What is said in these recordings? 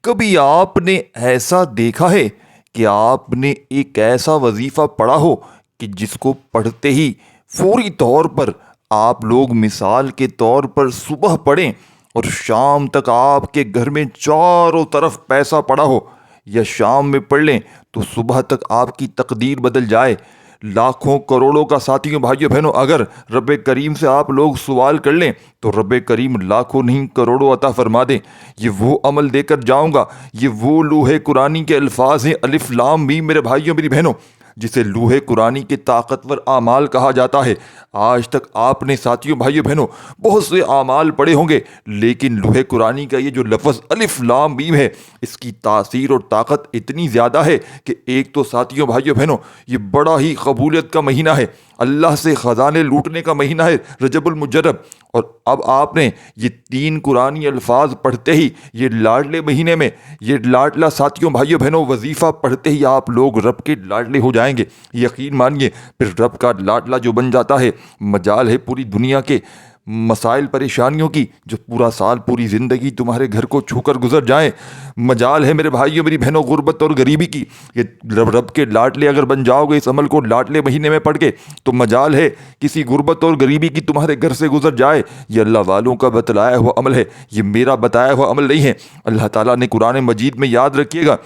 کبھی آپ نے ایسا دیکھا ہے کہ آپ نے ایک ایسا وظیفہ پڑھا ہو کہ جس کو پڑھتے ہی فوری طور پر آپ لوگ مثال کے طور پر صبح پڑھیں اور شام تک آپ کے گھر میں چاروں طرف پیسہ پڑا ہو، یا شام میں پڑھ لیں تو صبح تک آپ کی تقدیر بدل جائے؟ لاکھوں کروڑوں کا ساتھیوں بھائیوں بہنوں، اگر رب کریم سے آپ لوگ سوال کر لیں تو رب کریم لاکھوں نہیں کروڑوں عطا فرما دیں۔ یہ وہ عمل دے کر جاؤں گا، یہ وہ لوح قرآنی کے الفاظ ہیں، الف لام میم میرے بھائیوں میری بہنوں، جسے لوح قرآنی کے طاقتور اعمال کہا جاتا ہے۔ آج تک آپ نے ساتھیوں بھائیوں بہنوں بہت سے اعمال پڑھے ہوں گے، لیکن لوح قرآنی کا یہ جو لفظ الف لام میم ہے، اس کی تاثیر اور طاقت اتنی زیادہ ہے کہ ایک تو ساتھیوں بھائیوں بہنوں یہ بڑا ہی قبولیت کا مہینہ ہے، اللہ سے خزانے لوٹنے کا مہینہ ہے، رجب المجرب، اور اب آپ نے یہ 3 قرآنی الفاظ پڑھتے ہی یہ لاڈلے مہینے میں یہ لاڈلا ساتھیوں بھائیوں بہنوں وظیفہ پڑھتے ہی آپ لوگ رب کے لاڈلے ہو جائیں گے۔ یقین مانیے، پھر رب کا لاڈلا جو بن جاتا ہے، مجال ہے پوری دنیا کے مسائل پریشانیوں کی جو پورا سال پوری زندگی تمہارے گھر کو چھو کر گزر جائیں، مجال ہے میرے بھائیوں میری بہنوں غربت اور غریبی کی، یہ رب کے لاڈلے اگر بن جاؤ گے اس عمل کو لاڈلے مہینے میں پڑھ کے، تو مجال ہے کسی غربت اور غریبی کی تمہارے گھر سے گزر جائے۔ یہ اللہ والوں کا بتلایا ہوا عمل ہے، یہ میرا بتایا ہوا عمل نہیں ہے۔ اللہ تعالیٰ نے قرآن مجید میں، یاد رکھیے گا،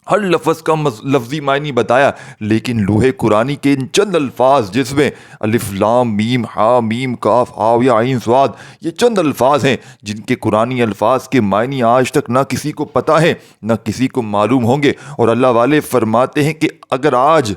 ہر لفظ کا لفظی معنی بتایا، لیکن لوح قرآنی کے ان چند الفاظ جس میں الف لام میم ہا میم کاف ہا یا عین صاد، یہ چند الفاظ ہیں جن کے قرآنی الفاظ کے معنی آج تک نہ کسی کو پتہ ہے نہ کسی کو معلوم ہوں گے۔ اور اللہ والے فرماتے ہیں کہ اگر آج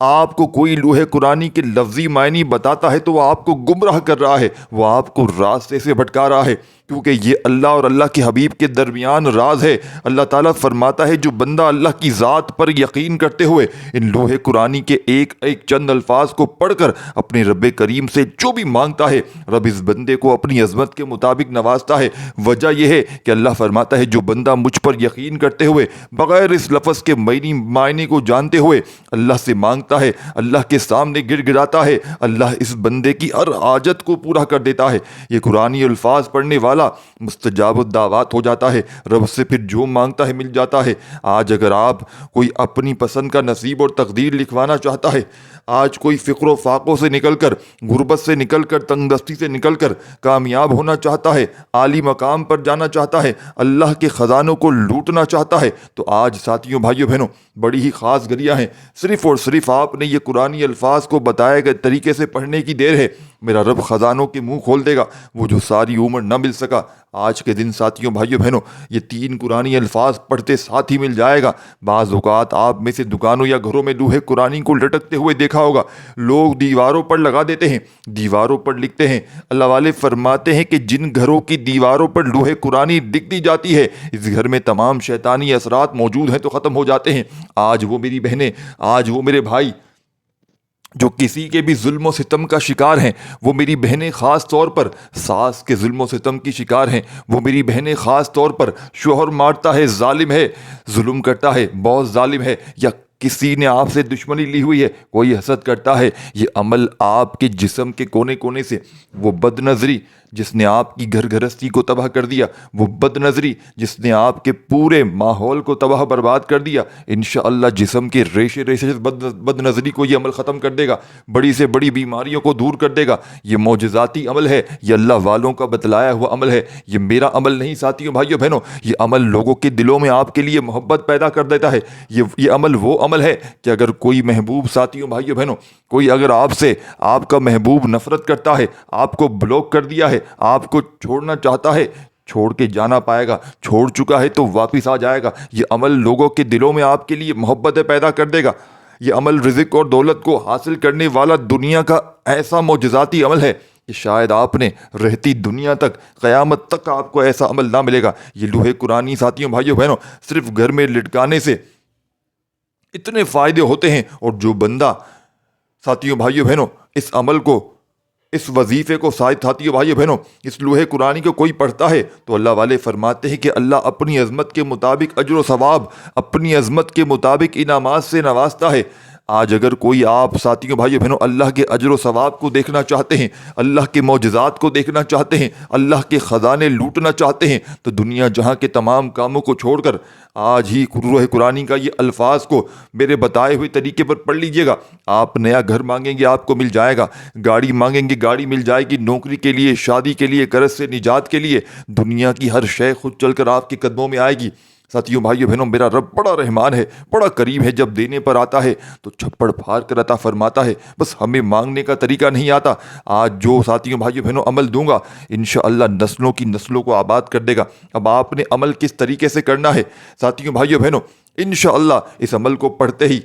آپ کو کوئی لوح قرآنی کے لفظی معنی بتاتا ہے تو وہ آپ کو گمراہ کر رہا ہے، وہ آپ کو راستے سے بھٹکا رہا ہے، کیونکہ یہ اللہ اور اللہ کے حبیب کے درمیان راز ہے۔ اللہ تعالیٰ فرماتا ہے جو بندہ اللہ کی ذات پر یقین کرتے ہوئے ان لوح قرآنی کے ایک ایک چند الفاظ کو پڑھ کر اپنے رب کریم سے جو بھی مانگتا ہے، رب اس بندے کو اپنی عظمت کے مطابق نوازتا ہے۔ وجہ یہ ہے کہ اللہ فرماتا ہے جو بندہ مجھ پر یقین کرتے ہوئے بغیر اس لفظ کے معنی کو جانتے ہوئے اللہ سے مانگتا ہے، اللہ کے سامنے گڑ گڑاتا ہے، اللہ اس بندے کی ہر حاجت کو پورا کر دیتا ہے۔ یہ قرآنی الفاظ پڑھنے والا مستجاب الدعوات ہو جاتا ہے، رب سے پھر جو مانگتا ہے مل جاتا ہے۔ آج اگر آپ کوئی اپنی پسند کا نصیب اور تقدیر لکھوانا چاہتا ہے، آج کوئی فقر و فاقوں سے نکل کر، غربت سے نکل کر، تنگ دستی سے نکل کر کامیاب ہونا چاہتا ہے، عالی مقام پر جانا چاہتا ہے، اللہ کے خزانوں کو لوٹنا چاہتا ہے، تو آج ساتھیوں بھائیوں بہنوں بڑی ہی خاص گھڑیاں ہیں۔ صرف اور صرف آپ نے یہ قرآنی الفاظ کو بتائے گئے طریقے سے پڑھنے کی دیر ہے، میرا رب خزانوں کے منہ کھول دے گا، وہ جو ساری عمر نہ مل سکا آج کے دن ساتھیوں بھائیوں بہنوں یہ 3 قرآنی الفاظ پڑھتے ساتھ ہی مل جائے گا۔ بعض اوقات آپ میں سے دکانوں یا گھروں میں لوح قرآنی کو لٹکتے ہوئے دیکھا ہوگا، لوگ دیواروں پر لگا دیتے ہیں، دیواروں پر لکھتے ہیں۔ اللہ والے فرماتے ہیں کہ جن گھروں کی دیواروں پر لوح قرآنی لکھ دی جاتی ہے، اس گھر میں تمام شیطانی اثرات موجود ہیں تو ختم ہو جاتے ہیں۔ آج وہ میری بہنیں، آج وہ میرے بھائی جو کسی کے بھی ظلم و ستم کا شکار ہیں، وہ میری بہنیں خاص طور پر ساس کے ظلم و ستم کی شکار ہیں، وہ میری بہنیں خاص طور پر شوہر مارتا ہے، ظالم ہے، ظلم کرتا ہے، بہت ظالم ہے، یا کسی نے آپ سے دشمنی لی ہوئی ہے، کوئی حسد کرتا ہے، یہ عمل آپ کے جسم کے کونے کونے سے، وہ بد نظری جس نے آپ کی گھر گھرستی کو تباہ کر دیا، وہ بد نظری جس نے آپ کے پورے ماحول کو تباہ برباد کر دیا، انشاءاللہ جسم کے ریشے ریشے سے بد نظری کو یہ عمل ختم کر دے گا، بڑی سے بڑی بیماریوں کو دور کر دے گا۔ یہ معجزاتی عمل ہے، یہ اللہ والوں کا بتلایا ہوا عمل ہے، یہ میرا عمل نہیں ساتھیوں بھائیوں بہنوں، یہ عمل لوگوں کے دلوں میں آپ کے لیے محبت پیدا کر دیتا ہے۔ یہ عمل وہ عمل ہے کہ اگر کوئی محبوب ساتھیوں بھائیوں بہنوں، کوئی اگر آپ سے، آپ کا محبوب نفرت کرتا ہے، آپ کو بلاک کر دیا ہے، آپ کو چھوڑنا چاہتا ہے، چھوڑ کے جانا پائے گا، چھوڑ چکا ہے تو واپس آ جائے گا۔ یہ عمل لوگوں کے دلوں میں آپ کے لیے محبت پیدا کر دے گا۔ یہ عمل رزق اور دولت کو حاصل کرنے والا دنیا کا ایسا معجزاتی عمل ہے کہ شاید آپ نے رہتی دنیا تک، قیامت تک آپ کو ایسا عمل نہ ملے گا۔ یہ لوح قرآنی ساتھیوں بھائیوں بہنوں صرف گھر میں لٹکانے سے اتنے فائدے ہوتے ہیں، اور جو بندہ ساتھیوں بھائیوں بہنوں اس عمل کو، اس وظیفے کو، ساتھیوں بھائیوں بہنوں اس لوح قرآنی کو کوئی پڑھتا ہے تو اللہ والے فرماتے ہیں کہ اللہ اپنی عظمت کے مطابق اجر و ثواب، اپنی عظمت کے مطابق انعامات سے نوازتا ہے۔ آج اگر کوئی آپ ساتھیوں بھائیوں بہنوں اللہ کے اجر و ثواب کو دیکھنا چاہتے ہیں، اللہ کے معجزات کو دیکھنا چاہتے ہیں، اللہ کے خزانے لوٹنا چاہتے ہیں، تو دنیا جہاں کے تمام کاموں کو چھوڑ کر آج ہی روح قرآنی کا یہ الفاظ کو میرے بتائے ہوئے طریقے پر پڑھ لیجئے گا۔ آپ نیا گھر مانگیں گے آپ کو مل جائے گا، گاڑی مانگیں گے گاڑی مل جائے گی، نوکری کے لیے، شادی کے لیے، قرض سے نجات کے لیے دنیا کی ہر شے خود چل کر آپ کے قدموں میں آئے گی۔ ساتھیوں بھائیوں بہنوں، میرا رب بڑا رحمان ہے، بڑا کریم ہے، جب دینے پر آتا ہے تو چھپڑ پھاڑ کر عطا فرماتا ہے، بس ہمیں مانگنے کا طریقہ نہیں آتا۔ آج جو ساتھیوں بھائیوں بہنوں عمل دوں گا انشاءاللہ نسلوں کی نسلوں کو آباد کر دے گا۔ اب آپ نے عمل کس طریقے سے کرنا ہے ساتھیوں بھائیوں بہنوں، انشاءاللہ اس عمل کو پڑھتے ہی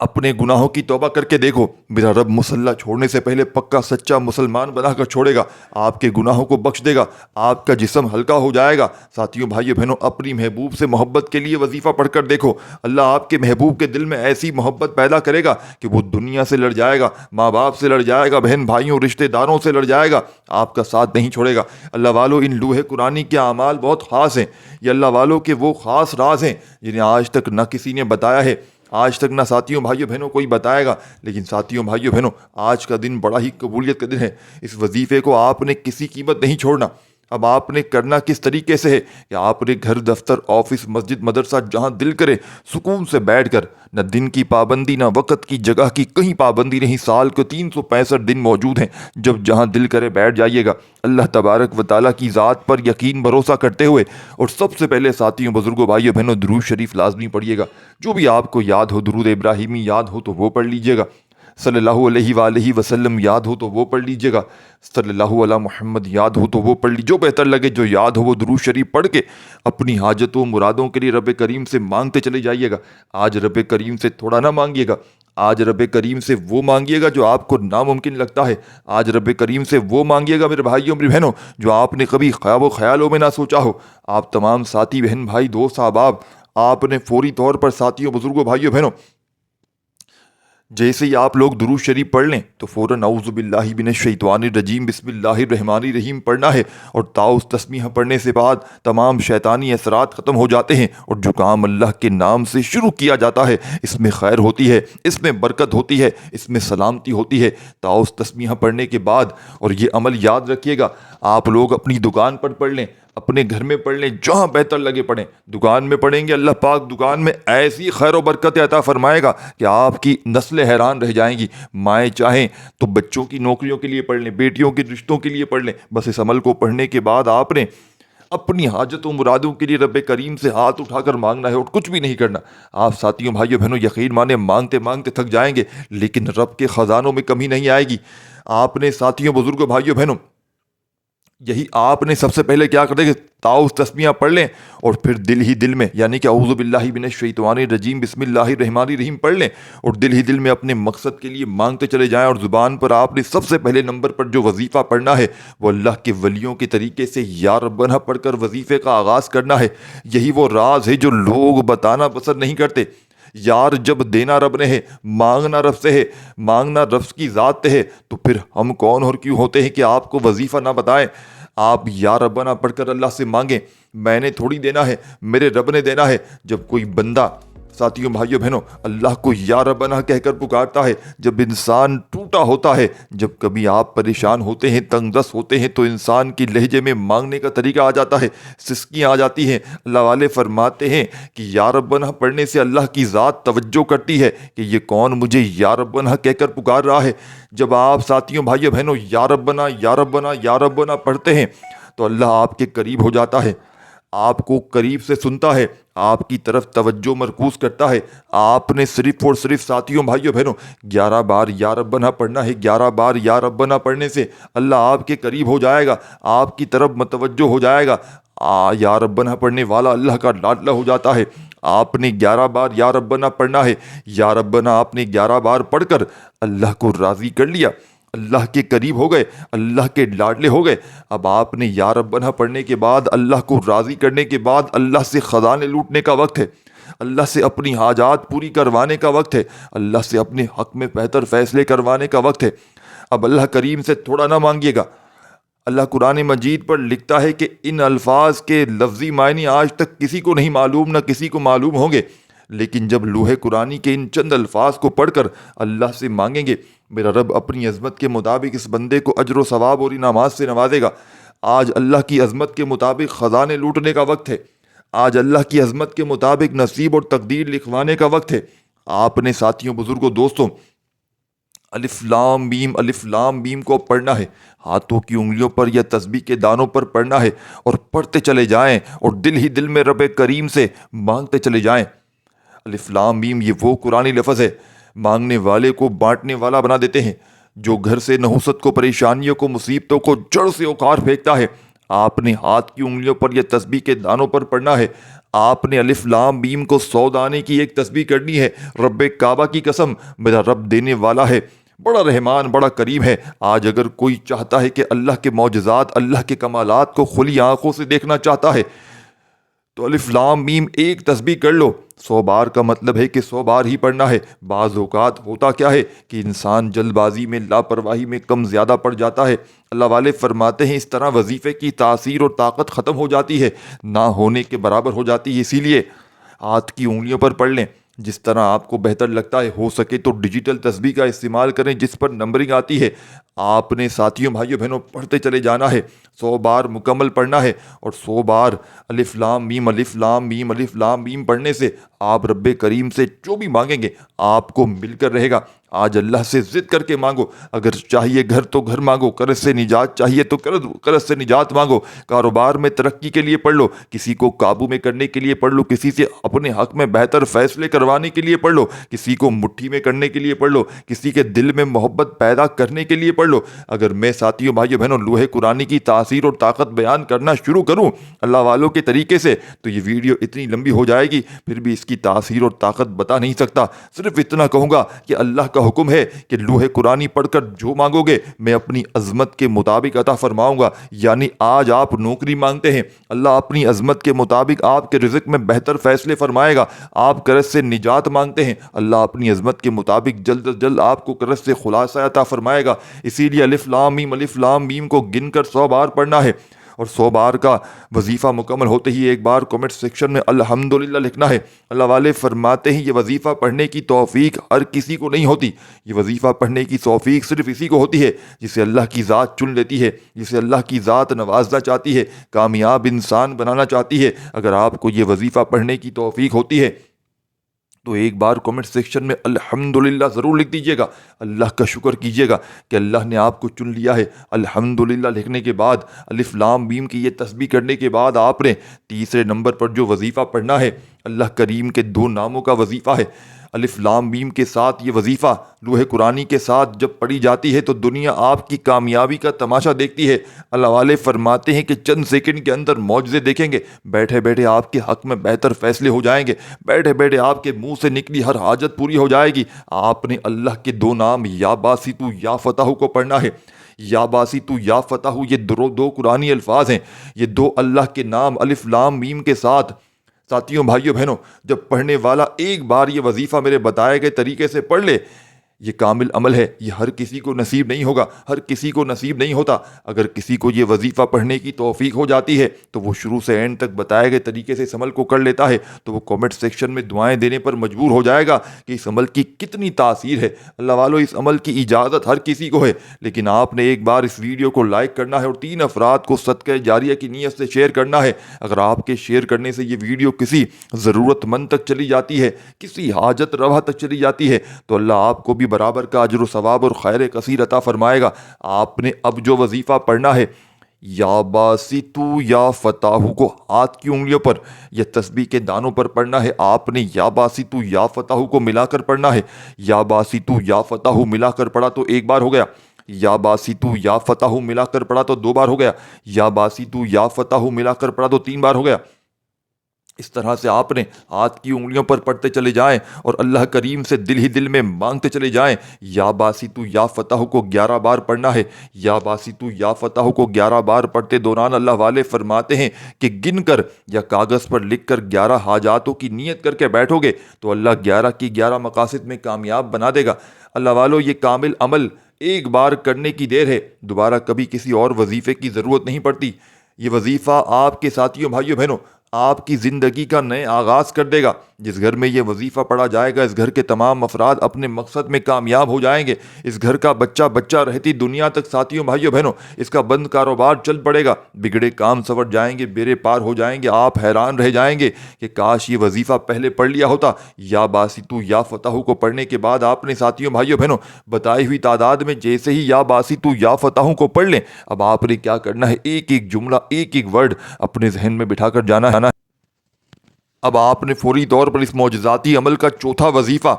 اپنے گناہوں کی توبہ کر کے دیکھو، میرا رب مصلی چھوڑنے سے پہلے پکا سچا مسلمان بنا کر چھوڑے گا، آپ کے گناہوں کو بخش دے گا، آپ کا جسم ہلکا ہو جائے گا۔ ساتھیوں بھائیوں بہنوں، اپنی محبوب سے محبت کے لیے وظیفہ پڑھ کر دیکھو، اللہ آپ کے محبوب کے دل میں ایسی محبت پیدا کرے گا کہ وہ دنیا سے لڑ جائے گا، ماں باپ سے لڑ جائے گا، بہن بھائیوں رشتہ داروں سے لڑ جائے گا، آپ کا ساتھ نہیں چھوڑے گا۔ اللہ والو، ان لوح قرآنی کے اعمال بہت خاص ہیں، یہ اللہ والوں کے وہ خاص راز ہیں جنہیں آج تک نہ کسی نے بتایا ہے، آج تک نہ ساتھیوں بھائیوں بہنوں کوئی بتائے گا۔ لیکن ساتھیوں بھائیوں بہنوں، آج کا دن بڑا ہی قبولیت کا دن ہے، اس وظیفے کو آپ نے کسی قیمت نہیں چھوڑنا۔ اب آپ نے کرنا کس طریقے سے ہے کہ آپ نے گھر، دفتر، آفس، مسجد، مدرسہ جہاں دل کرے سکون سے بیٹھ کر، نہ دن کی پابندی، نہ وقت کی، جگہ کی کہیں پابندی نہیں، سال کے 365 دن موجود ہیں، جب جہاں دل کرے بیٹھ جائیے گا اللہ تبارک و تعالیٰ کی ذات پر یقین بھروسہ کرتے ہوئے، اور سب سے پہلے ساتھیوں بزرگوں بھائیوں بہنوں درود شریف لازمی پڑھیے گا۔ جو بھی آپ کو یاد ہو، درود ابراہیمی یاد ہو تو وہ پڑھ لیجیے گا، صلی اللہ علیہ وآلہ وسلم یاد ہو تو وہ پڑھ لیجیے گا، صلی اللہ علیہ محمد یاد ہو تو وہ پڑھ لیجیے، جو بہتر لگے جو یاد ہو وہ درود شریف پڑھ کے اپنی حاجتوں مرادوں کے لیے رب کریم سے مانگتے چلے جائیے گا۔ آج رب کریم سے تھوڑا نہ مانگیے گا، آج رب کریم سے وہ مانگیے گا جو آپ کو ناممکن لگتا ہے، آج رب کریم سے وہ مانگیے گا میرے بھائیوں میری بہنوں جو آپ نے کبھی خواب و خیالوں میں نہ سوچا ہو۔ آپ تمام ساتھی بہن بھائی دوست احباب، آپ نے فوری طور پر ساتھیوں بزرگوں بھائیوں بہنوں جیسے ہی آپ لوگ درود شریف پڑھ لیں تو فوراً اعوذ باللہ من الشیطان الرجیم بسم اللہ الرحمن الرحیم پڑھنا ہے، اور تعوذ تسمیہ پڑھنے سے بعد تمام شیطانی اثرات ختم ہو جاتے ہیں، اور جو کام اللہ کے نام سے شروع کیا جاتا ہے اس میں خیر ہوتی ہے، اس میں برکت ہوتی ہے، اس میں سلامتی ہوتی ہے۔ تعوذ تسمیہ پڑھنے کے بعد، اور یہ عمل یاد رکھیے گا، آپ لوگ اپنی دکان پر پڑھ لیں، اپنے گھر میں پڑھ لیں، جہاں بہتر لگے پڑھیں، دکان میں پڑھیں گے اللہ پاک دکان میں ایسی خیر و برکت عطا فرمائے گا کہ آپ کی نسلیں حیران رہ جائیں گی۔ مائیں چاہیں تو بچوں کی نوکریوں کے لیے پڑھ لیں، بیٹیوں کے رشتوں کے لیے پڑھ لیں، بس اس عمل کو پڑھنے کے بعد آپ نے اپنی حاجتوں مرادوں کے لیے رب کریم سے ہاتھ اٹھا کر مانگنا ہے، اور کچھ بھی نہیں کرنا۔ آپ ساتھیوں بھائیوں بہنوں یقین مانیں مانگتے مانگتے تھک جائیں گے لیکن رب کے خزانوں میں کمی نہیں آئے گی۔ آپ نے ساتھیوں بزرگوں بھائیوں بہنوں یہی آپ نے سب سے پہلے کیا کرتے کہ تعوذ تسمیہ پڑھ لیں، اور پھر دل ہی دل میں یعنی کہ اعوذ باللہ من الشیطان الرجیم بسم اللہ الرحمن الرحیم پڑھ لیں، اور دل ہی دل میں اپنے مقصد کے لیے مانگتے چلے جائیں، اور زبان پر آپ نے سب سے پہلے نمبر پر جو وظیفہ پڑھنا ہے وہ اللہ کے ولیوں کے طریقے سے یا ربنا پڑھ کر وظیفے کا آغاز کرنا ہے۔ یہی وہ راز ہے جو لوگ بتانا پسند نہیں کرتے۔ یار جب دینا رب نے ہے، مانگنا رب سے ہے، مانگنا رب کی ذات ہے، تو پھر ہم کون اور کیوں ہوتے ہیں کہ آپ کو وظیفہ نہ بتائیں۔ آپ یا ربنا پڑھ کر اللہ سے مانگیں، میں نے تھوڑی دینا ہے، میرے رب نے دینا ہے۔ جب کوئی بندہ ساتھیوں بھائیوں بہنوں اللہ کو یا ربنا کہہ کر پکارتا ہے، جب انسان ٹوٹا ہوتا ہے، جب کبھی آپ پریشان ہوتے ہیں، تنگ دست ہوتے ہیں، تو انسان کی لہجے میں مانگنے کا طریقہ آ جاتا ہے، سسکیاں آ جاتی ہیں۔ اللہ والے فرماتے ہیں کہ یا ربنا پڑھنے سے اللہ کی ذات توجہ کرتی ہے کہ یہ کون مجھے یا ربنا کہہ کر پکار رہا ہے۔ جب آپ ساتھیوں بھائیوں بہنوں یا ربنا یا ربنا یا ربنا پڑھتے ہیں تو اللہ آپ کے قریب ہو جاتا ہے، آپ کو قریب سے سنتا ہے، آپ کی طرف توجہ مرکوز کرتا ہے۔ آپ نے صرف اور صرف ساتھیوں بھائیوں بہنوں 11 بار یا ربنا پڑھنا ہے۔ 11 بار یا ربنا پڑھنے سے اللہ آپ کے قریب ہو جائے گا، آپ کی طرف متوجہ ہو جائے گا۔ یا ربنا پڑھنے والا اللہ کا لاڈلا ہو جاتا ہے۔ آپ نے 11 بار یا ربنا پڑھنا ہے، یا ربنا آپ نے 11 بار پڑھ کر اللہ کو راضی کر لیا، اللہ کے قریب ہو گئے، اللہ کے لاڈلے ہو گئے۔ اب آپ نے یا ربنا پڑھنے کے بعد، اللہ کو راضی کرنے کے بعد اللہ سے خزانے لوٹنے کا وقت ہے، اللہ سے اپنی حاجات پوری کروانے کا وقت ہے، اللہ سے اپنے حق میں بہتر فیصلے کروانے کا وقت ہے۔ اب اللہ کریم سے تھوڑا نہ مانگیے گا۔ اللہ قرآن مجید پر لکھتا ہے کہ ان الفاظ کے لفظی معنی آج تک کسی کو نہیں معلوم، نہ کسی کو معلوم ہوں گے، لیکن جب لوح قرآنی کے ان چند الفاظ کو پڑھ کر اللہ سے مانگیں گے، میرا رب اپنی عظمت کے مطابق اس بندے کو اجر و ثواب اور انعامات سے نوازے گا۔ آج اللہ کی عظمت کے مطابق خزانے لوٹنے کا وقت ہے۔ آج اللہ کی عظمت کے مطابق نصیب اور تقدیر لکھوانے کا وقت ہے۔ آپ نے ساتھیوں، بزرگوں، دوستوں، الف لام میم کو پڑھنا ہے، ہاتھوں کی انگلیوں پر یا تسبیح کے دانوں پر پڑھنا ہے اور پڑھتے چلے جائیں اور دل ہی دل میں رب کریم سے مانگتے چلے جائیں۔ الف لام میم یہ وہ قرآنی لفظ ہے، مانگنے والے کو بانٹنے والا بنا دیتے ہیں، جو گھر سے نحوست کو، پریشانیوں کو، مصیبتوں کو جڑ سے اکھاڑ پھینکتا ہے۔ آپ نے ہاتھ کی انگلیوں پر یا تسبیح کے دانوں پر پڑھنا ہے۔ آپ نے الف لام میم کو 100 دانے کی ایک تسبیح کرنی ہے۔ رب کعبہ کی قسم، میرا رب دینے والا ہے، بڑا رحمان، بڑا کریم ہے۔ آج اگر کوئی چاہتا ہے کہ اللہ کے معجزات، اللہ کے کمالات کو کھلی آنکھوں سے دیکھنا چاہتا ہے تو الف لام میم ایک تسبیح کر لو۔ 100 بار کا مطلب ہے کہ 100 بار ہی پڑھنا ہے۔ بعض اوقات ہوتا کیا ہے کہ انسان جلد بازی میں، لاپرواہی میں کم زیادہ پڑ جاتا ہے۔ اللہ والے فرماتے ہیں اس طرح وظیفے کی تاثیر اور طاقت ختم ہو جاتی ہے، نہ ہونے کے برابر ہو جاتی ہے۔ اسی لیے ہاتھ کی انگلیوں پر پڑھ لیں، جس طرح آپ کو بہتر لگتا ہے۔ ہو سکے تو ڈیجیٹل تسبیح کا استعمال کریں جس پر نمبرنگ آتی ہے۔ آپ نے ساتھیوں، بھائیوں، بہنوں پڑھتے چلے جانا ہے، 100 بار مکمل پڑھنا ہے، اور 100 بار الف لام میم الف لام میم الف لام میم پڑھنے سے آپ رب کریم سے جو بھی مانگیں گے آپ کو مل کر رہے گا۔ آج اللہ سے ضد کر کے مانگو، اگر چاہیے گھر تو گھر مانگو، قرض سے نجات چاہیے تو قرض سے نجات مانگو، کاروبار میں ترقی کے لیے پڑھ لو، کسی کو قابو میں کرنے کے لیے پڑھ لو، کسی سے اپنے حق میں بہتر فیصلے کروانے کے لیے پڑھ لو، کسی کو مٹھی میں کرنے کے لیے پڑھ لو، کسی کے دل میں محبت پیدا کرنے کے لیے پڑھ لو۔ اگر میں ساتھیوں، بھائیوں، بہنوں لوح قرآنی کی تاثیر اور طاقت بیان کرنا شروع کروں اللہ والوں کے طریقے سے تو یہ ویڈیو اتنی لمبی ہو جائے گی، پھر بھی اس کی تاثیر اور طاقت بتا نہیں سکتا۔ صرف اتنا کہوں گا کہ اللہ کا حکم ہے کہ لوح قرآنی پڑھ کر جو مانگو گے میں اپنی عظمت کے مطابق عطا فرماؤں گا۔ یعنی آج آپ نوکری مانگتے ہیں، اللہ اپنی عظمت کے مطابق آپ کے رزق میں بہتر فیصلے فرمائے گا۔ آپ قرض سے نجات مانگتے ہیں، اللہ اپنی عظمت کے مطابق جلد از جلد آپ کو قرض سے خلاصہ عطا فرمائے گا۔ اسی لیے الف لام میم کو گن کر 100 بار پڑھنا ہے، اور 100 بار کا وظیفہ مکمل ہوتے ہی ایک بار کمنٹ سیکشن میں الحمدللہ لکھنا ہے۔ اللہ والے فرماتے ہیں یہ وظیفہ پڑھنے کی توفیق ہر کسی کو نہیں ہوتی، یہ وظیفہ پڑھنے کی توفیق صرف اسی کو ہوتی ہے جسے اللہ کی ذات چن لیتی ہے، جسے اللہ کی ذات نوازنا چاہتی ہے، کامیاب انسان بنانا چاہتی ہے۔ اگر آپ کو یہ وظیفہ پڑھنے کی توفیق ہوتی ہے تو ایک بار کمنٹ سیکشن میں الحمدللہ ضرور لکھ دیجیے گا، اللہ کا شکر کیجیے گا کہ اللہ نے آپ کو چن لیا ہے۔ الحمدللہ لکھنے کے بعد، الف لام میم کی یہ تسبیح کرنے کے بعد آپ نے تیسرے نمبر پر جو وظیفہ پڑھنا ہے، اللہ کریم کے 2 ناموں کا وظیفہ ہے۔ الف لام میم کے ساتھ یہ وظیفہ لوح قرآنی کے ساتھ جب پڑھی جاتی ہے تو دنیا آپ کی کامیابی کا تماشا دیکھتی ہے۔ اللہ والے فرماتے ہیں کہ چند سیکنڈ کے اندر معجزے دیکھیں گے، بیٹھے بیٹھے آپ کے حق میں بہتر فیصلے ہو جائیں گے، بیٹھے بیٹھے آپ کے منہ سے نکلی ہر حاجت پوری ہو جائے گی۔ آپ نے اللہ کے 2 نام یا باسطو یا فتح کو پڑھنا ہے۔ یا باسطو یا فتح یہ دو قرآنی الفاظ ہیں، یہ 2 اللہ کے نام الف لام میم کے ساتھ۔ ساتھیوں، بھائیوں، بہنوں، جب پڑھنے والا ایک بار یہ وظیفہ میرے بتائے گئے طریقے سے پڑھ لے، یہ کامل عمل ہے، یہ ہر کسی کو نصیب نہیں ہوگا، ہر کسی کو نصیب نہیں ہوتا۔ اگر کسی کو یہ وظیفہ پڑھنے کی توفیق ہو جاتی ہے تو وہ شروع سے اینڈ تک بتائے گئے طریقے سے اس عمل کو کر لیتا ہے، تو وہ کامنٹ سیکشن میں دعائیں دینے پر مجبور ہو جائے گا کہ اس عمل کی کتنی تاثیر ہے۔ اللہ والو، اس عمل کی اجازت ہر کسی کو ہے، لیکن آپ نے ایک بار اس ویڈیو کو لائک کرنا ہے اور 3 افراد کو صدقہ جاریہ کی نیت سے شیئر کرنا ہے۔ اگر آپ کے شیئر کرنے سے یہ ویڈیو کسی ضرورت مند تک چلی جاتی ہے، کسی حاجت روا تک چلی جاتی ہے، تو اللہ آپ کو بھی برابر کا اجر و ثواب اور خیر کثیر عطا فرمائے گا۔ آپ نے اب جو وظیفہ پڑھنا ہے، یا باسطو یا فتح کو ہاتھ کی انگلیوں پر یا تسبیح کے دانوں پر پڑھنا ہے۔ آپ نے یا باسطو یا فتح کو ملا کر پڑھنا ہے۔ یا باسطو یا فتح ملا کر پڑھا تو ایک بار ہو گیا، یا باسطو یا فتح ملا کر پڑھا تو 2 بار ہو گیا، یا باسطو یا فتح ملا کر پڑھا تو 3 بار ہو گیا۔ اس طرح سے آپ نے ہاتھ کی انگلیوں پر پڑھتے چلے جائیں اور اللہ کریم سے دل ہی دل میں مانگتے چلے جائیں۔ یا باسطو یا فتح کو 11 بار پڑھنا ہے۔ یا باسطو یا فتح کو 11 بار پڑھتے دوران اللہ والے فرماتے ہیں کہ گن کر یا کاغذ پر لکھ کر 11 حاجاتوں کی نیت کر کے بیٹھو گے تو اللہ 11 کی 11 مقاصد میں کامیاب بنا دے گا۔ اللہ والو، یہ کامل عمل ایک بار کرنے کی دیر ہے، دوبارہ کبھی کسی اور وظیفے کی ضرورت نہیں پڑتی۔ یہ وظیفہ آپ کے ساتھیوں، بھائیوں، بہنوں، آپ کی زندگی کا نئے آغاز کر دے گا۔ جس گھر میں یہ وظیفہ پڑھا جائے گا، اس گھر کے تمام افراد اپنے مقصد میں کامیاب ہو جائیں گے۔ اس گھر کا بچہ رہتی دنیا تک ساتھیوں بھائیوں بہنوں اس کا بند کاروبار چل پڑے گا، بگڑے کام سنور جائیں گے، بیڑے پار ہو جائیں گے۔ آپ حیران رہ جائیں گے کہ کاش یہ وظیفہ پہلے پڑھ لیا ہوتا۔ یا باسطو یا فتح کو پڑھنے کے بعد آپ نے ساتھیوں بھائیوں بہنوں بتائی ہوئی تعداد میں جیسے ہی یا باسطو یا فتح کو پڑھ لیں، اب آپ نے کیا کرنا ہے، ایک ایک جملہ ایک ایک ورڈ اپنے ذہن میں بٹھا کر جانا ہے۔ اب آپ نے فوری طور پر اس معجزاتی عمل کا چوتھا وظیفہ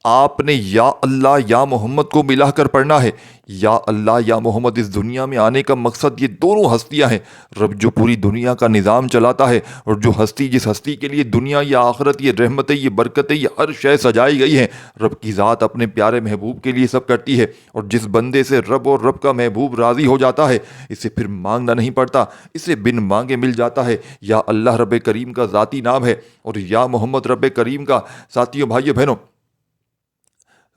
آپ نے یا اللہ یا محمد کو ملا کر پڑھنا ہے۔ یا اللہ یا محمد، اس دنیا میں آنے کا مقصد یہ دونوں ہستیاں ہیں۔ رب جو پوری دنیا کا نظام چلاتا ہے، اور جو ہستی جس ہستی کے لیے دنیا یا آخرت، یہ رحمتیں، یہ برکتیں، یہ ہر شے سجائی گئی ہیں، رب کی ذات اپنے پیارے محبوب کے لیے سب کرتی ہے۔ اور جس بندے سے رب اور رب کا محبوب راضی ہو جاتا ہے، اسے پھر مانگنا نہیں پڑتا، اسے بن مانگے مل جاتا ہے۔ یا اللہ رب کریم کا ذاتی نام ہے، اور یا محمد رب کریم کا ساتھیوں بھائیوں بہنوں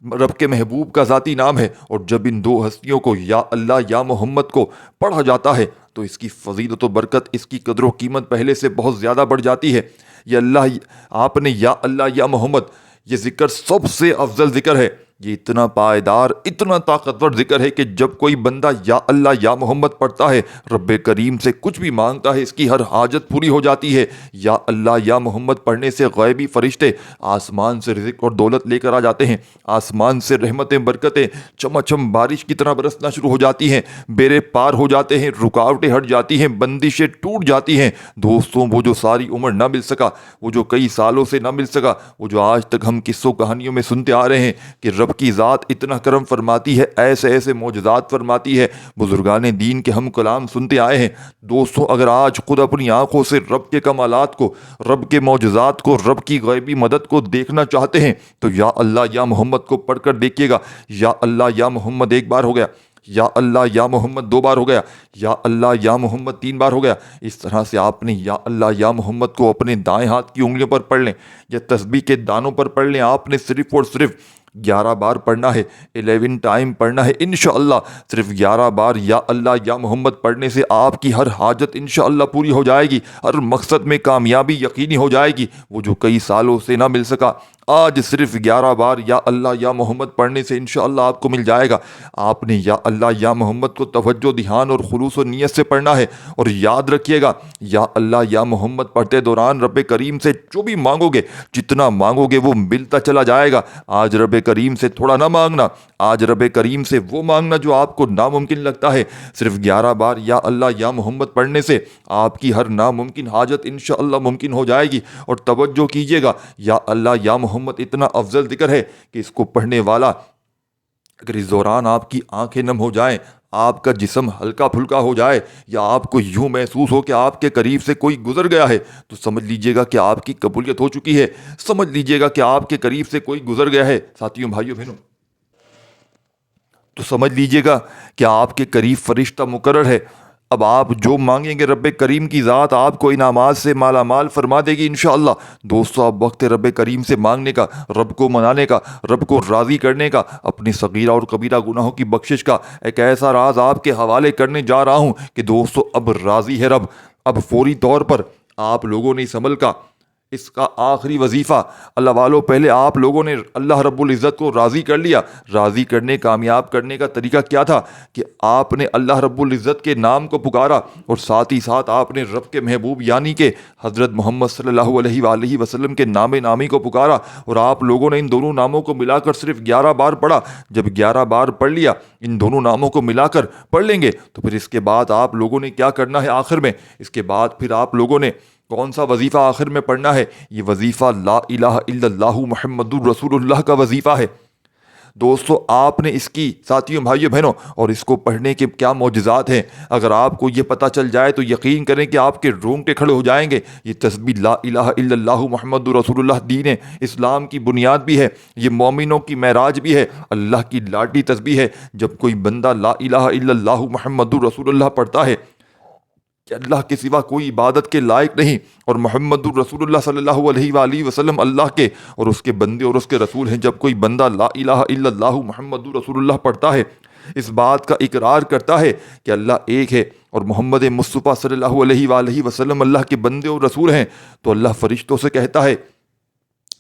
رب کے محبوب کا ذاتی نام ہے۔ اور جب ان دو ہستیوں کو یا اللہ یا محمد کو پڑھا جاتا ہے تو اس کی فضیلت و برکت، اس کی قدر و قیمت پہلے سے بہت زیادہ بڑھ جاتی ہے۔ یا اللہ آپ نے یا اللہ یا محمد، یہ ذکر سب سے افضل ذکر ہے۔ یہ اتنا پائیدار، اتنا طاقتور ذکر ہے کہ جب کوئی بندہ یا اللہ یا محمد پڑھتا ہے، رب کریم سے کچھ بھی مانگتا ہے، اس کی ہر حاجت پوری ہو جاتی ہے۔ یا اللہ یا محمد پڑھنے سے غیبی فرشتے آسمان سے رزق اور دولت لے کر آ جاتے ہیں، آسمان سے رحمتیں برکتیں چمچم بارش کی طرح برسنا شروع ہو جاتی ہیں، بیڑے پار ہو جاتے ہیں، رکاوٹیں ہٹ جاتی ہیں، بندشیں ٹوٹ جاتی ہیں۔ دوستوں، وہ جو ساری عمر نہ مل سکا، وہ جو کئی سالوں سے نہ مل سکا، وہ جو آج تک ہم قصوں کہانیوں میں سنتے آ رہے ہیں کہ رب کی ذات اتنا کرم فرماتی ہے، ایسے ایسے معجزات فرماتی ہے، بزرگان دین کے ہم کلام سنتے آئے ہیں۔ دوستوں، اگر آج خود اپنی آنکھوں سے رب کے کمالات کو، رب کے معجزات کو، رب کی غیبی مدد کو دیکھنا چاہتے ہیں تو یا اللہ یا محمد کو پڑھ کر دیکھیے گا۔ یا اللہ یا محمد ایک بار ہو گیا، یا اللہ یا محمد دو بار ہو گیا، یا اللہ یا محمد تین بار ہو گیا۔ اس طرح سے آپ نے یا اللہ یا محمد کو اپنے دائیں ہاتھ کی انگلیوں پر پڑھ لیں یا تسبیح کے دانوں پر پڑھ لیں۔ آپ نے صرف اور صرف 11 بار پڑھنا ہے، 11 ٹائم پڑھنا ہے انشاءاللہ۔ صرف 11 بار یا اللہ یا محمد پڑھنے سے آپ کی ہر حاجت انشاءاللہ پوری ہو جائے گی، ہر مقصد میں کامیابی یقینی ہو جائے گی، وہ جو کئی سالوں سے نہ مل سکا آج صرف 11 بار یا اللہ یا محمد پڑھنے سے انشاءاللہ آپ کو مل جائے گا۔ آپ نے یا اللہ یا محمد کو توجہ، دھیان اور خلوص و نیت سے پڑھنا ہے، اور یاد رکھیے گا یا اللہ یا محمد پڑھتے دوران رب کریم سے جو بھی مانگو گے، جتنا مانگو گے وہ ملتا چلا جائے گا۔ آج رب کریم سے تھوڑا نہ مانگنا، آج رب کریم سے وہ مانگنا جو آپ کو ناممکن لگتا ہے۔ صرف 11 بار یا اللہ یا محمد پڑھنے سے آپ کی ہر ناممکن حاجت انشاءاللہ ممکن ہو جائے گی۔ اور توجہ کیجیے گا، یا اللہ یا محمد اتنا افضل ذکر ہے کہ اس کو پڑھنے والا اگر اس دوران آپ کی آنکھیں نم ہو جائیں، آپ کا جسم ہلکا پھلکا ہو جائے، یا آپ کو یوں محسوس ہو کہ آپ کے قریب سے کوئی گزر گیا ہے، تو سمجھ لیجئے گا کہ آپ کی قبولیت ہو چکی ہے، سمجھ لیجئے گا کہ آپ کے قریب سے کوئی گزر گیا ہے۔ ساتھیوں بھائیوں بہنوں، تو سمجھ لیجئے گا کہ آپ کے قریب فرشتہ مقرر ہے۔ اب آپ جو مانگیں گے رب کریم کی ذات آپ کو انعامات سے مالا مال فرما دے گی انشاءاللہ۔ دوستو، اب وقت ہے رب کریم سے مانگنے کا، رب کو منانے کا، رب کو راضی کرنے کا، اپنی صغیرہ اور کبیرہ گناہوں کی بخشش کا ایک ایسا راز آپ کے حوالے کرنے جا رہا ہوں کہ دوستو اب راضی ہے رب۔ اب فوری طور پر آپ لوگوں نے اس عمل کا، اس کا آخری وظیفہ، اللہ والوں، پہلے آپ لوگوں نے اللہ رب العزت کو راضی کر لیا۔ راضی کرنے، کامیاب کرنے کا طریقہ کیا تھا کہ آپ نے اللہ رب العزت کے نام کو پکارا، اور ساتھ ہی ساتھ آپ نے رب کے محبوب یعنی کہ حضرت محمد صلی اللہ علیہ وآلہ وسلم کے نام نامی کو پکارا، اور آپ لوگوں نے ان دونوں ناموں کو ملا کر صرف 11 بار پڑھا۔ جب 11 بار پڑھ لیا، ان دونوں ناموں کو ملا کر پڑھ لیں گے، تو پھر اس کے بعد آپ لوگوں نے کیا کرنا ہے آخر میں؟ اس کے بعد پھر آپ لوگوں نے کون سا وظیفہ آخر میں پڑھنا ہے؟ یہ وظیفہ لا الہ الا اللہ محمد الرسول اللہ کا وظیفہ ہے۔ دوستو، آپ نے اس کی، ساتھیوں بھائیوں بہنوں، اور اس کو پڑھنے کے کیا معجزات ہیں، اگر آپ کو یہ پتہ چل جائے تو یقین کریں کہ آپ کے رونگٹے کھڑے ہو جائیں گے۔ یہ تسبیح لا الہ الا اللہ محمد رسول اللہ دین اسلام کی بنیاد بھی ہے، یہ مومنوں کی معراج بھی ہے، اللہ کی لاڈلی تسبیح ہے۔ جب کوئی بندہ لا الہ الا اللہ محمد رسول اللہ پڑھتا ہے کہ اللہ کے سوا کوئی عبادت کے لائق نہیں، اور محمد الرسول اللہ صلی اللہ علیہ وآلہ وسلم اللہ کے اور اس کے بندے اور اس کے رسول ہیں، جب کوئی بندہ لا الہ الا اللہ محمد الرسول اللہ پڑھتا ہے اس بات کا اقرار کرتا ہے کہ اللہ ایک ہے اور محمد مصطفیٰ صلی اللہ علیہ وآلہ وسلم اللہ کے بندے اور رسول ہیں، تو اللہ فرشتوں سے کہتا ہے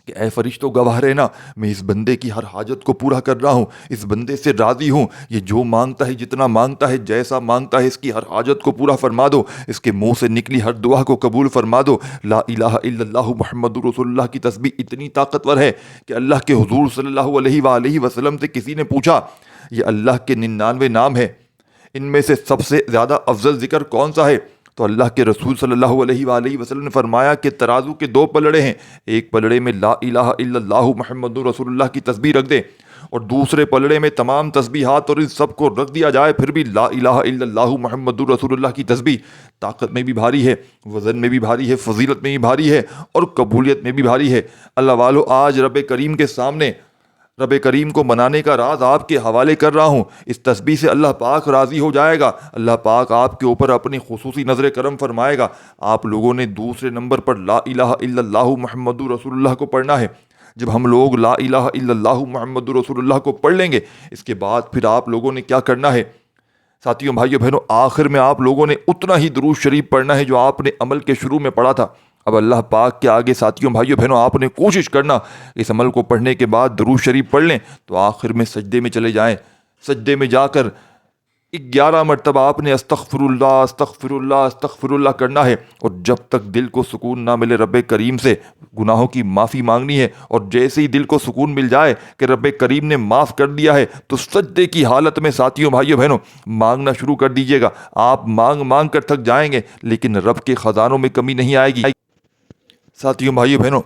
کہ اے فرشتوں گواہ رہنا، میں اس بندے کی ہر حاجت کو پورا کر رہا ہوں، اس بندے سے راضی ہوں، یہ جو مانگتا ہے، جتنا مانگتا ہے، جیسا مانگتا ہے، اس کی ہر حاجت کو پورا فرما دو، اس کے منہ سے نکلی ہر دعا کو قبول فرما دو۔ لا الہ الا اللہ محمد رسول اللہ کی تسبیح اتنی طاقتور ہے کہ اللہ کے حضور صلی اللہ علیہ وآلہ وسلم سے کسی نے پوچھا، یہ اللہ کے 99 نام ہے، ان میں سے سب سے زیادہ افضل ذکر کون سا ہے؟ تو اللہ کے رسول صلی اللہ علیہ وآلہ وسلم نے فرمایا کہ ترازو کے 2 پلڑے ہیں، ایک پلڑے میں لا الہ الا اللہ محمد رسول اللہ کی تسبیح رکھ دیں اور دوسرے پلڑے میں تمام تسبیحات اور ان سب کو رکھ دیا جائے، پھر بھی لا الہ الا اللہ محمد رسول اللہ کی تسبیح طاقت میں بھی بھاری ہے، وزن میں بھی بھاری ہے، فضیلت میں بھی بھاری ہے اور قبولیت میں بھی بھاری ہے۔ اللہ والو، آج رب کریم کے سامنے رب کریم کو منانے کا راز آپ کے حوالے کر رہا ہوں۔ اس تسبیح سے اللہ پاک راضی ہو جائے گا، اللہ پاک آپ کے اوپر اپنی خصوصی نظر کرم فرمائے گا۔ آپ لوگوں نے دوسرے نمبر پر لا الہ الا اللہ محمد رسول اللہ کو پڑھنا ہے۔ جب ہم لوگ لا الہ الا اللہ محمد رسول اللہ کو پڑھ لیں گے، اس کے بعد پھر آپ لوگوں نے کیا کرنا ہے؟ ساتھیوں، بھائیوں، بہنوں، آخر میں آپ لوگوں نے اتنا ہی درود شریف پڑھنا ہے جو آپ نے عمل کے شروع میں پڑھا تھا۔ اب اللہ پاک کے آگے ساتھیوں، بھائیوں، بہنوں، آپ نے کوشش کرنا اس عمل کو پڑھنے کے بعد درود شریف پڑھ لیں تو آخر میں سجدے میں چلے جائیں۔ سجدے میں جا کر 11 مرتبہ آپ نے استغفر اللہ استغفر اللہ استغفر اللہ کرنا ہے، اور جب تک دل کو سکون نہ ملے رب کریم سے گناہوں کی معافی مانگنی ہے، اور جیسے ہی دل کو سکون مل جائے کہ رب کریم نے معاف کر دیا ہے تو سجدے کی حالت میں ساتھیوں، بھائیوں، بہنوں، مانگنا شروع کر دیجیے گا۔ آپ مانگ مانگ کر تھک جائیں گے لیکن رب کے خزانوں میں کمی نہیں آئے گی۔ ساتھیوں، بھائیوں، بہنوں،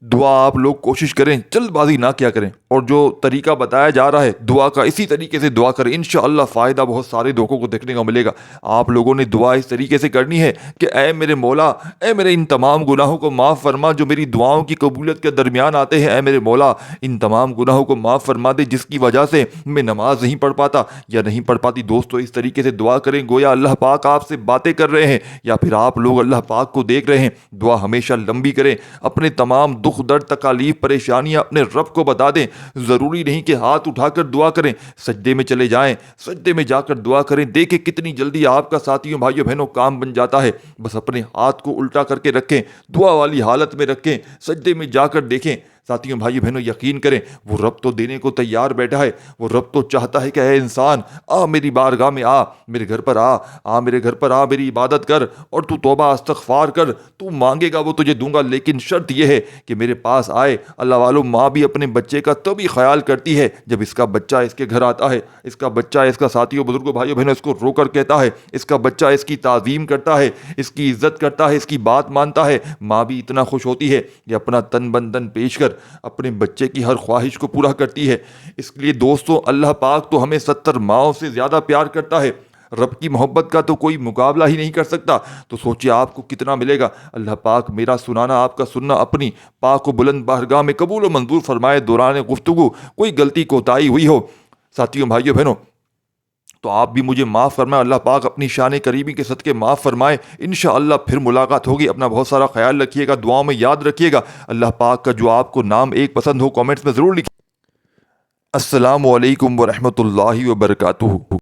دعا آپ لوگ کوشش کریں، جلد بازی نہ کیا کریں، اور جو طریقہ بتایا جا رہا ہے دعا کا اسی طریقے سے دعا کریں، انشاءاللہ فائدہ بہت سارے لوگوں کو دیکھنے کو ملے گا۔ آپ لوگوں نے دعا اس طریقے سے کرنی ہے کہ اے میرے مولا، اے میرے ان تمام گناہوں کو معاف فرما جو میری دعاؤں کی قبولیت کے درمیان آتے ہیں، اے میرے مولا ان تمام گناہوں کو معاف فرما دے جس کی وجہ سے میں نماز نہیں پڑھ پاتا یا نہیں پڑھ پاتی۔ دوستو، اس طریقے سے دعا کریں گویا اللہ پاک آپ سے باتیں کر رہے ہیں یا پھر آپ لوگ اللہ پاک کو دیکھ رہے ہیں۔ دعا ہمیشہ لمبی کریں، اپنے تمام دکھ درد تکالیف پریشانیاں اپنے رب کو بتا دیں۔ ضروری نہیں کہ ہاتھ اٹھا کر دعا کریں، سجدے میں چلے جائیں، سجدے میں جا کر دعا کریں، دیکھیں کتنی جلدی آپ کا ساتھیوں، بھائیوں، بہنوں کام بن جاتا ہے۔ بس اپنے ہاتھ کو الٹا کر کے رکھیں، دعا والی حالت میں رکھیں، سجدے میں جا کر دیکھیں۔ ساتھیوں، بھائیوں، بہنوں، یقین کریں وہ رب تو دینے کو تیار بیٹھا ہے، وہ رب تو چاہتا ہے کہ اے انسان آ میری بارگاہ میں، آ میرے گھر پر، آ میرے گھر پر، آ میری عبادت کر اور تو توبہ استغفار کر، تو مانگے گا وہ تجھے دوں گا، لیکن شرط یہ ہے کہ میرے پاس آئے۔ اللہ والو، ماں بھی اپنے بچے کا تبھی خیال کرتی ہے جب اس کا بچہ اس کے گھر آتا ہے، اس کا بچہ اس کا ساتھیوں، بزرگوں، بھائیوں، بہنوں اس کو رو کر کہتا ہے، اس کا بچہ اس کی تعظیم کرتا ہے، اس کی عزت کرتا ہے، اس کی بات مانتا ہے، ماں بھی اتنا خوش ہوتی ہے کہ اپنا تن بندن پیش کر اپنے بچے کی ہر خواہش کو پورا کرتی ہے۔ اس لیے دوستو، اللہ پاک تو ہمیں 70 ماؤں سے زیادہ پیار کرتا ہے، رب کی محبت کا تو کوئی مقابلہ ہی نہیں کر سکتا۔ تو سوچئے آپ کو کتنا ملے گا۔ اللہ پاک میرا سنانا، آپ کا سننا اپنی پاک و بلند بارگاہ میں قبول و منظور فرمائے۔ دوران گفتگو کوئی غلطی کوتاہی ہوئی ہو ساتھیوں، بھائیوں، بہنوں، تو آپ بھی مجھے معاف فرمائے، اللہ پاک اپنی شان کریمی کے صدقے معاف فرمائے۔ انشاءاللہ پھر ملاقات ہوگی۔ اپنا بہت سارا خیال رکھیے گا، دعاؤں میں یاد رکھیے گا۔ اللہ پاک کا جو آپ کو نام ایک پسند ہو کامنٹس میں ضرور لکھیے۔ السلام علیکم ورحمۃ اللہ وبرکاتہ۔